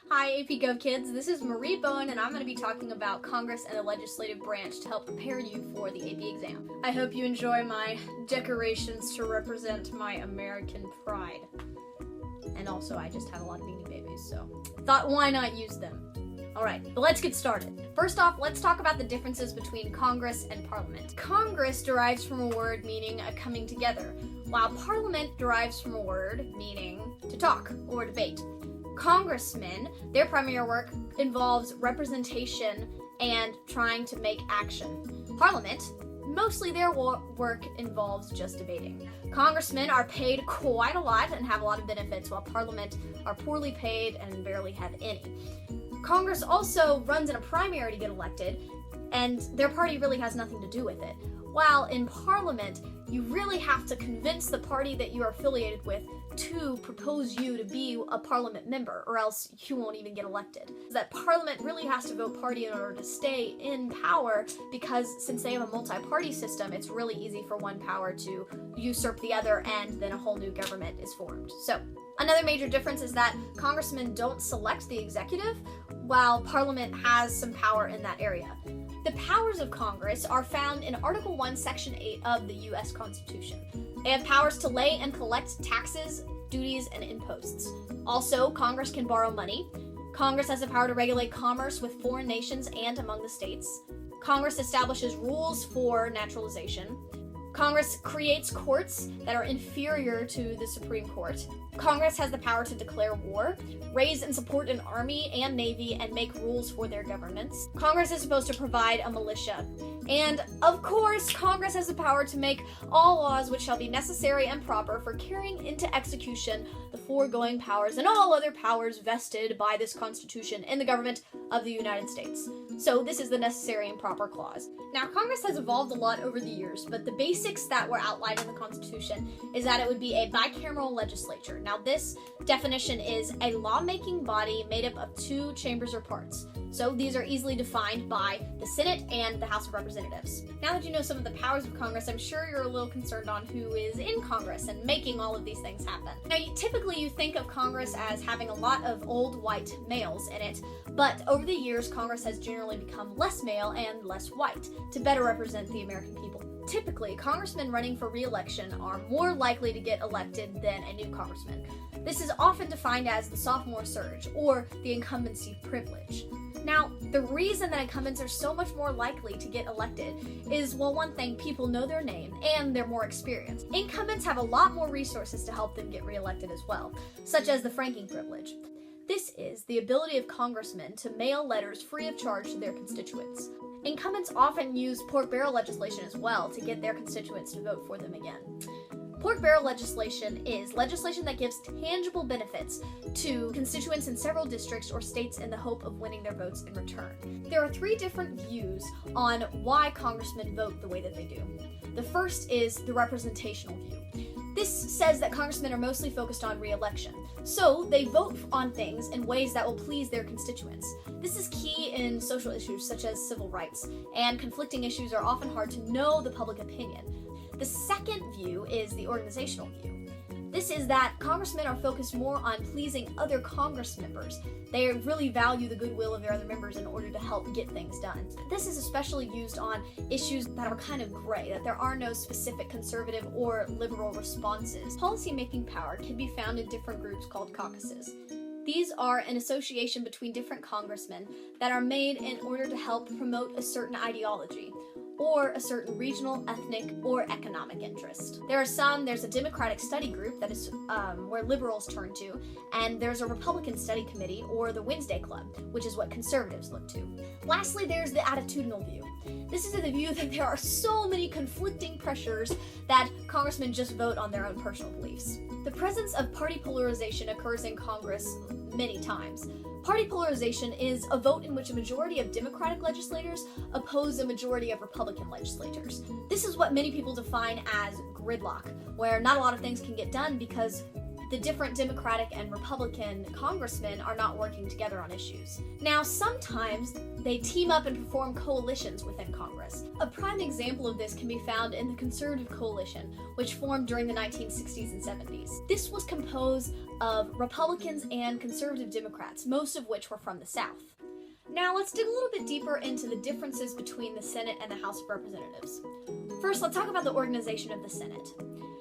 Hi, AP Govt kids. This is Marie Bowen, and I'm going to be talking about Congress and the legislative branch to help prepare you for the AP exam. I hope you enjoy my decorations to represent my American pride. And also, I just have a lot of Beanie Babies, so thought why not use them? Alright, let's get started. First off, let's talk about the differences between Congress and Parliament. Congress derives from a word meaning a coming together, while Parliament derives from a word meaning to talk or debate. Congressmen, their primary work involves representation and trying to make action. Parliament, mostly their work involves just debating. Congressmen are paid quite a lot and have a lot of benefits, while Parliament are poorly paid and barely have any. Congress also runs in a primary to get elected, and their party really has nothing to do with it. While in Parliament, you really have to convince the party that you are affiliated with to propose you to be a Parliament member, or else you won't even get elected. That Parliament really has to vote party in order to stay in power, because since they have a multi-party system, it's really easy for one power to usurp the other, and then a whole new government is formed. So, another major difference is that congressmen don't select the executive, while Parliament has some power in that area. The powers of Congress are found in Article 1, Section 8 of the U.S. Constitution. They have powers to lay and collect taxes, duties, and imposts. Also, Congress can borrow money. Congress has the power to regulate commerce with foreign nations and among the states. Congress establishes rules for naturalization. Congress creates courts that are inferior to the Supreme Court. Congress has the power to declare war, raise and support an army and navy, and make rules for their governments. Congress is supposed to provide a militia. And, of course, Congress has the power to make all laws which shall be necessary and proper for carrying into execution the foregoing powers and all other powers vested by this Constitution in the government of the United States. So this is the necessary and proper clause. Now, Congress has evolved a lot over the years, but the basics that were outlined in the Constitution is that it would be a bicameral legislature. Now, this definition is a lawmaking body made up of two chambers or parts. So these are easily defined by the Senate and the House of Representatives. Now that you know some of the powers of Congress, I'm sure you're a little concerned on who is in Congress and making all of these things happen. Now, typically you think of Congress as having a lot of old white males in it, but over the years, Congress has generally become less male and less white to better represent the American people. Typically, congressmen running for re-election are more likely to get elected than a new congressman. This is often defined as the sophomore surge, or the incumbency privilege. Now, the reason that incumbents are so much more likely to get elected is, well, one thing, people know their name and they're more experienced. Incumbents have a lot more resources to help them get reelected as well, such as the franking privilege. This is the ability of congressmen to mail letters free of charge to their constituents. Incumbents often use pork barrel legislation as well to get their constituents to vote for them again. Pork barrel legislation is legislation that gives tangible benefits to constituents in several districts or states in the hope of winning their votes in return. There are three different views on why congressmen vote the way that they do. The first is the representational view. This says that congressmen are mostly focused on re-election, so they vote on things in ways that will please their constituents. This is key in social issues such as civil rights, and conflicting issues are often hard to know the public opinion. The second view is the organizational view. This is that congressmen are focused more on pleasing other Congress members. They really value the goodwill of their other members in order to help get things done. This is especially used on issues that are kind of gray, that there are no specific conservative or liberal responses. Policy-making power can be found in different groups called caucuses. These are an association between different congressmen that are made in order to help promote a certain ideology, or a certain regional, ethnic, or economic interest. There's a Democratic study group that is where liberals turn to, and there's a Republican study committee, or the Wednesday Club, which is what conservatives look to. Lastly, there's the attitudinal view. This is the view that there are so many conflicting pressures that congressmen just vote on their own personal beliefs. The presence of party polarization occurs in Congress many times. Party polarization is a vote in which a majority of Democratic legislators oppose a majority of Republican legislators. This is what many people define as gridlock, where not a lot of things can get done because the different Democratic and Republican congressmen are not working together on issues. Now, sometimes they team up and form coalitions within Congress. A prime example of this can be found in the Conservative Coalition, which formed during the 1960s and 70s. This was composed of Republicans and conservative Democrats, most of which were from the South. Now let's dig a little bit deeper into the differences between the Senate and the House of Representatives. First, let's talk about the organization of the Senate.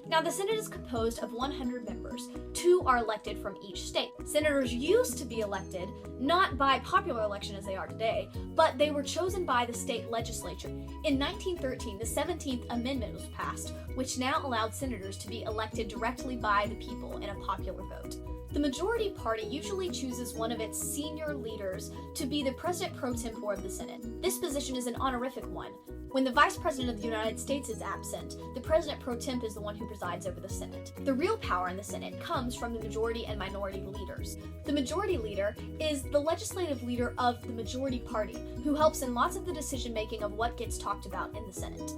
Now, the Senate is composed of 100 members. 2 are elected from each state. Senators used to be elected not by popular election as they are today, but they were chosen by the state legislature. In 1913, the 17th Amendment was passed, which now allowed senators to be elected directly by the people in a popular vote. The majority party usually chooses one of its senior leaders to be the president pro tempore of the Senate. This position is an honorific one. When the Vice President of the United States is absent, the President pro temp is the one who presides over the Senate. The real power in the Senate comes from the majority and minority leaders. The majority leader is the legislative leader of the majority party, who helps in lots of the decision-making of what gets talked about in the Senate.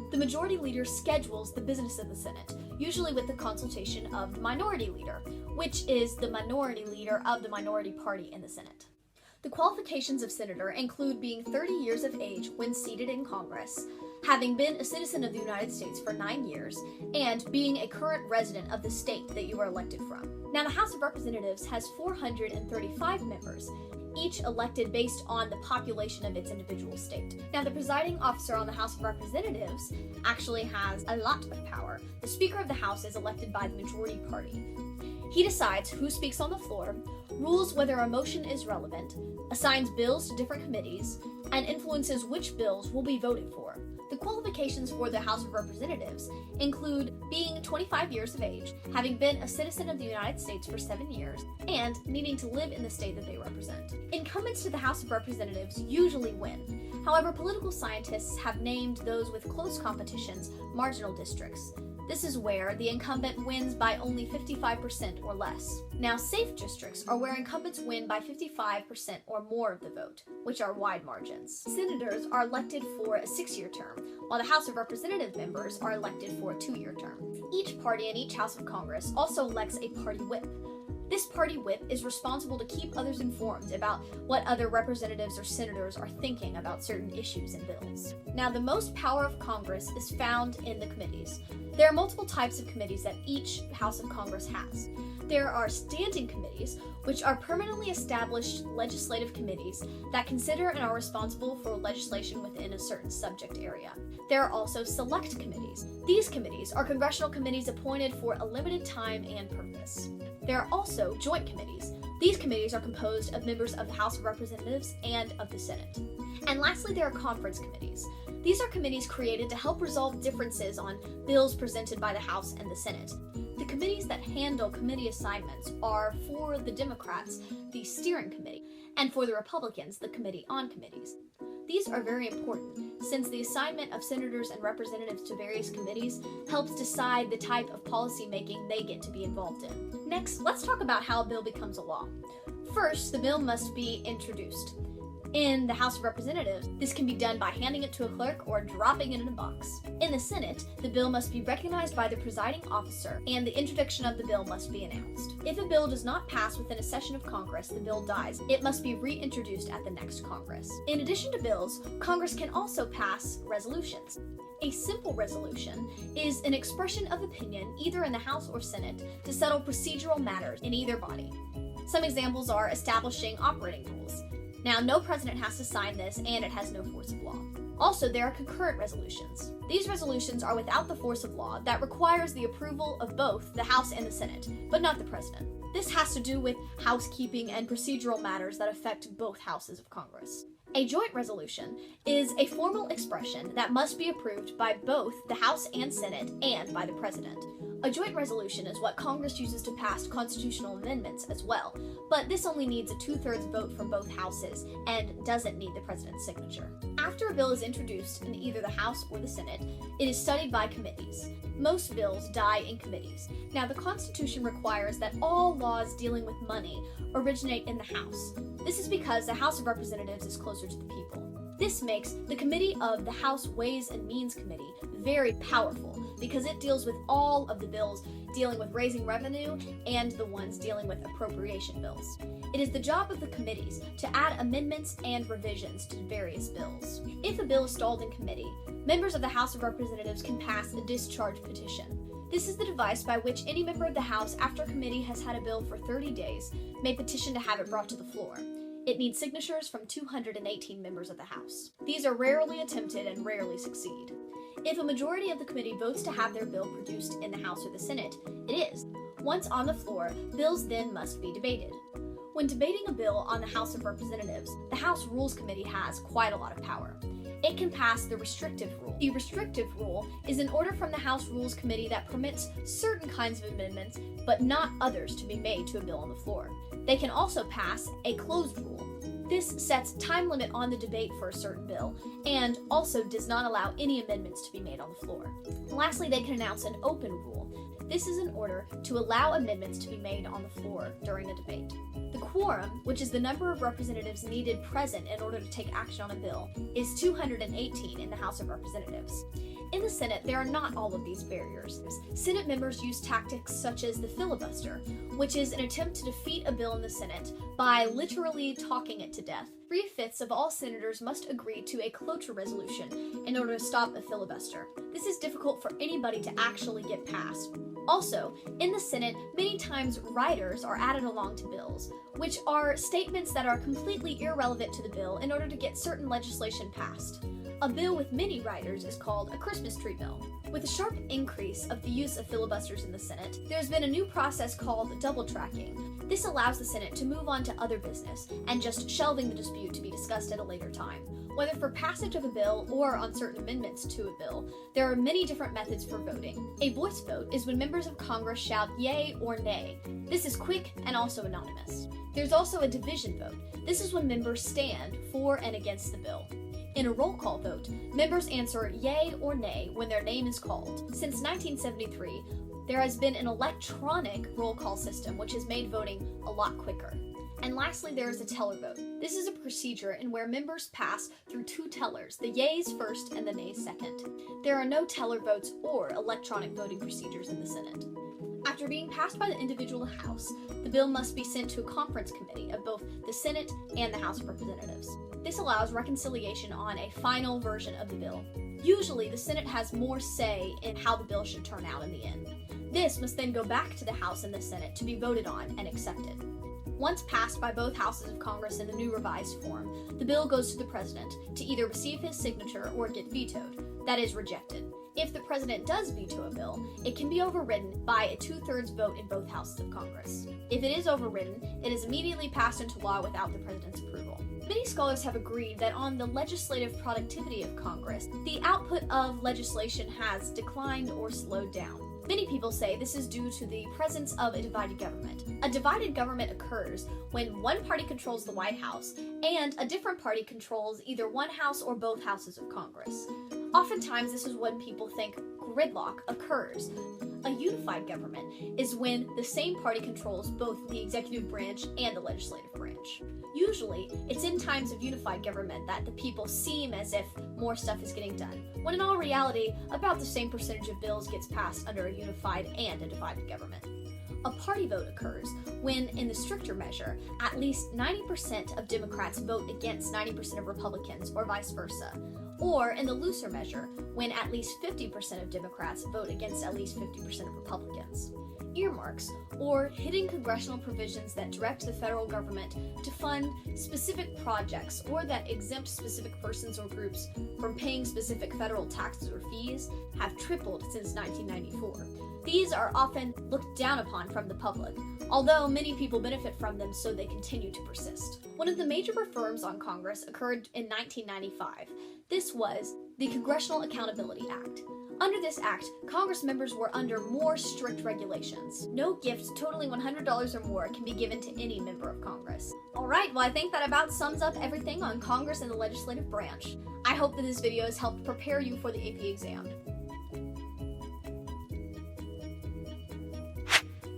The majority leader schedules the business of the Senate, usually with the consultation of the minority leader, which is the minority leader of the minority party in the Senate. The qualifications of senator include being 30 years of age when seated in Congress, having been a citizen of the United States for 9 years, and being a current resident of the state that you were elected from. Now, the House of Representatives has 435 members, each elected based on the population of its individual state. Now, the presiding officer on the House of Representatives actually has a lot of power. The Speaker of the House is elected by the majority party. He decides who speaks on the floor, rules whether a motion is relevant, assigns bills to different committees, and influences which bills will be voted for. The qualifications for the House of Representatives include being 25 years of age, having been a citizen of the United States for 7 years, and needing to live in the state that they represent. Incumbents to the House of Representatives usually win. However, political scientists have named those with close competitions marginal districts. This is where the incumbent wins by only 55% or less. Now, safe districts are where incumbents win by 55% or more of the vote, which are wide margins. Senators are elected for a 6-year term, while the House of Representative members are elected for a 2-year term. Each party in each House of Congress also elects a party whip. This party whip is responsible to keep others informed about what other representatives or senators are thinking about certain issues and bills. Now, the most power of Congress is found in the committees. There are multiple types of committees that each House of Congress has. There are standing committees, which are permanently established legislative committees that consider and are responsible for legislation within a certain subject area. There are also select committees. These committees are congressional committees appointed for a limited time and purpose. There are also joint committees. These committees are composed of members of the House of Representatives and of the Senate. And lastly, there are conference committees. These are committees created to help resolve differences on bills presented by the House and the Senate. The committees that handle committee assignments are, for the Democrats, the Steering Committee, and for the Republicans, the Committee on Committees. These are very important, since the assignment of senators and representatives to various committees helps decide the type of policy making they get to be involved in. Next, let's talk about how a bill becomes a law. First, the bill must be introduced. In the House of Representatives, this can be done by handing it to a clerk or dropping it in a box. In the Senate, the bill must be recognized by the presiding officer, and the introduction of the bill must be announced. If a bill does not pass within a session of Congress, the bill dies. It must be reintroduced at the next Congress. In addition to bills, Congress can also pass resolutions. A simple resolution is an expression of opinion either in the House or Senate to settle procedural matters in either body. Some examples are establishing operating rules. Now, no president has to sign this, and it has no force of law. Also, there are concurrent resolutions. These resolutions are without the force of law that requires the approval of both the House and the Senate, but not the president. This has to do with housekeeping and procedural matters that affect both houses of Congress. A joint resolution is a formal expression that must be approved by both the House and Senate and by the president. A joint resolution is what Congress uses to pass constitutional amendments as well, but this only needs a 2/3 vote from both houses and doesn't need the president's signature. After a bill is introduced in either the House or the Senate, it is studied by committees. Most bills die in committees. Now, the Constitution requires that all laws dealing with money originate in the House. This is because the House of Representatives is closer to the people. This makes the Committee of the House Ways and Means Committee very powerful because it deals with all of the bills dealing with raising revenue and the ones dealing with appropriation bills. It is the job of the committees to add amendments and revisions to various bills. If a bill is stalled in committee, members of the House of Representatives can pass a discharge petition. This is the device by which any member of the House, after a committee has had a bill for 30 days, may petition to have it brought to the floor. It needs signatures from 218 members of the House. These are rarely attempted and rarely succeed. If a majority of the committee votes to have their bill produced in the House or the Senate, it is. Once on the floor, bills then must be debated. When debating a bill on the House of Representatives, the House Rules Committee has quite a lot of power. It can pass the restrictive rule. The restrictive rule is an order from the House Rules Committee that permits certain kinds of amendments, but not others to be made to a bill on the floor. They can also pass a closed rule. This sets time limit on the debate for a certain bill, and also does not allow any amendments to be made on the floor. Lastly, they can announce an open rule. This is an order to allow amendments to be made on the floor during a debate. The quorum, which is the number of representatives needed present in order to take action on a bill, is 218 in the House of Representatives. In the Senate, there are not all of these barriers. Senate members use tactics such as the filibuster, which is an attempt to defeat a bill in the Senate by literally talking it to death. 3/5 of all senators must agree to a cloture resolution in order to stop a filibuster. This is difficult for anybody to actually get passed. Also, in the Senate, many times riders are added along to bills, which are statements that are completely irrelevant to the bill in order to get certain legislation passed. A bill with many riders is called a Christmas tree bill. With a sharp increase of the use of filibusters in the Senate, there's been a new process called double tracking. This allows the Senate to move on to other business and just shelving the dispute to be discussed at a later time. Whether for passage of a bill or on certain amendments to a bill, there are many different methods for voting. A voice vote is when members of Congress shout yay or nay. This is quick and also anonymous. There's also a division vote. This is when members stand for and against the bill. In a roll call vote, members answer yay or nay when their name is called. Since 1973, there has been an electronic roll call system which has made voting a lot quicker. And lastly, there is a teller vote. This is a procedure in where members pass through two tellers, the yeas first and the nays second. There are no teller votes or electronic voting procedures in the Senate. After being passed by the individual House, the bill must be sent to a conference committee of both the Senate and the House of Representatives. This allows reconciliation on a final version of the bill. Usually, the Senate has more say in how the bill should turn out in the end. This must then go back to the House and the Senate to be voted on and accepted. Once passed by both houses of Congress in the new revised form, the bill goes to the President to either receive his signature or get vetoed, that is, rejected. If the President does veto a bill, it can be overridden by a 2/3 vote in both houses of Congress. If it is overridden, it is immediately passed into law without the President's approval. Many scholars have agreed that on the legislative productivity of Congress, the output of legislation has declined or slowed down. Many people say this is due to the presence of a divided government. A divided government occurs when one party controls the White House and a different party controls either one house or both houses of Congress. Oftentimes, this is when people think gridlock occurs. A unified government is when the same party controls both the executive branch and the legislative branch. Usually, it's in times of unified government that the people seem as if more stuff is getting done, when in all reality, about the same percentage of bills gets passed under a unified and a divided government. A party vote occurs when, in the stricter measure, at least 90% of Democrats vote against 90% of Republicans, or vice versa. Or, in the looser measure, when at least 50% of Democrats vote against at least 50% of Republicans. Earmarks, or hidden congressional provisions that direct the federal government to fund specific projects or that exempt specific persons or groups from paying specific federal taxes or fees, have tripled since 1994. These are often looked down upon from the public, although many people benefit from them, so they continue to persist. One of the major reforms on Congress occurred in 1995. This was the Congressional Accountability Act. Under this act, Congress members were under more strict regulations. No gifts totaling $100 or more can be given to any member of Congress. Alright, well I think that about sums up everything on Congress and the legislative branch. I hope that this video has helped prepare you for the AP exam.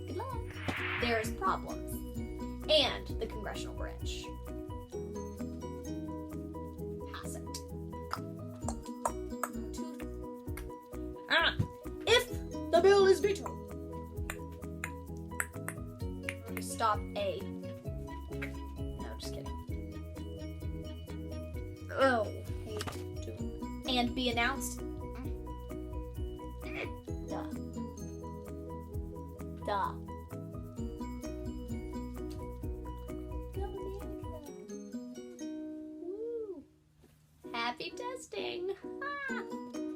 Good luck! There's problems. And the congressional branch. Pass it. If the bill is vetoed, stop A. No, just kidding. Oh, hate to. And be announced. Duh. Duh. Woo. Happy testing. Ah.